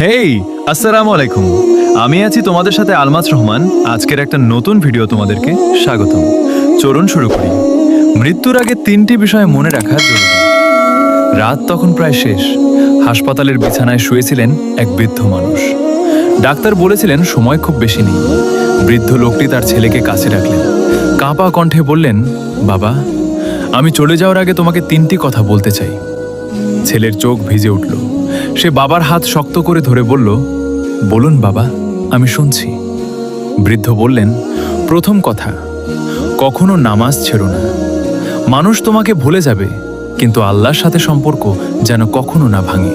হেই, আসসালামু আলাইকুম। আমি আছি তোমাদের সাথে আলমাস রহমান। আজকের একটা নতুন ভিডিও তোমাদেরকে স্বাগতম। চলুন শুরু করি। মৃত্যুর আগে 3টি বিষয় মনে রাখা জরুরি। রাত তখন প্রায় শেষ। হাসপাতালের বিছানায় শুয়েছিলেন এক বৃদ্ধ মানুষ। ডাক্তার বলেছিলেন সময় খুব বেশি নেই। বৃদ্ধ লোকটি তার ছেলেকে কাছে রাখলেন, কাঁপা কণ্ঠে বললেন, বাবা, আমি চলে যাওয়ার আগে তোমাকে 3টি কথা বলতে চাই। ছেলের চোখ ভিজে উঠল। সে বাবার হাত শক্ত করে ধরে বলল, বলুন বাবা, আমি শুনছি। বৃদ্ধ বললেন, প্রথম কথা, কখনো নামাজ ছেড়ো না। মানুষ তোমাকে ভুলে যাবে, কিন্তু আল্লাহর সাথে সম্পর্ক যেন কখনো না ভাঙে।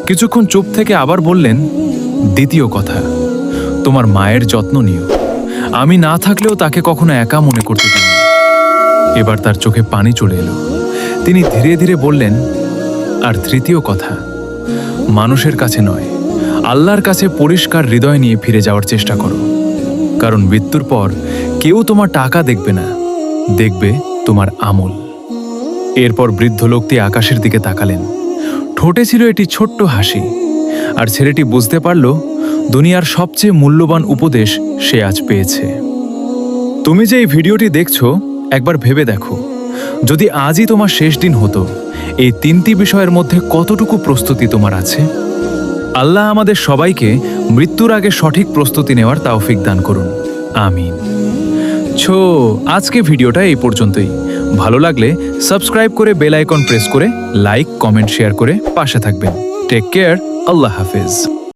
কিছুক্ষণ চুপ থেকে আবার বললেন, দ্বিতীয় কথা, তোমার মায়ের যত্ন নিও। আমি না থাকলেও তাকে কখনো একা মনে করতে দিও না। এবার তার চোখে পানি চলে এলো। তিনি ধীরে ধীরে বললেন, আর তৃতীয় কথা, মানুষের কাছে নয়, আল্লাহর কাছে পরিষ্কার হৃদয় নিয়ে ফিরে যাওয়ার চেষ্টা করো। কারণ মৃত্যুর পর কেউ তোমার টাকা দেখবে না, দেখবে তোমার আমল। এরপর বৃদ্ধ লোকটি আকাশের দিকে তাকালেন। ঠোঁটে ছিল একটি ছোট্ট হাসি। আর ছেলেটি বুঝতে পারল, দুনিয়ার সবচেয়ে মূল্যবান উপদেশ সে আজ পেয়েছে। তুমি যে এই ভিডিওটি দেখছো, একবার ভেবে দেখো, যদি আজই তোমার শেষ দিন হতো, এই 3টি বিষয়ের মধ্যে কতটুকু প্রস্তুতি তোমার আছে? আল্লাহ আমাদের সবাইকে মৃত্যুর আগে সঠিক প্রস্তুতি নেওয়ার তাওফিক দান করুন, আমিন। আজকে ভিডিওটা এই পর্যন্তই। ভালো লাগলে সাবস্ক্রাইব করে বেল আইকন প্রেস করে লাইক, কমেন্ট, শেয়ার করে পাশে থাকবেন। Take care. আল্লাহ হাফেজ।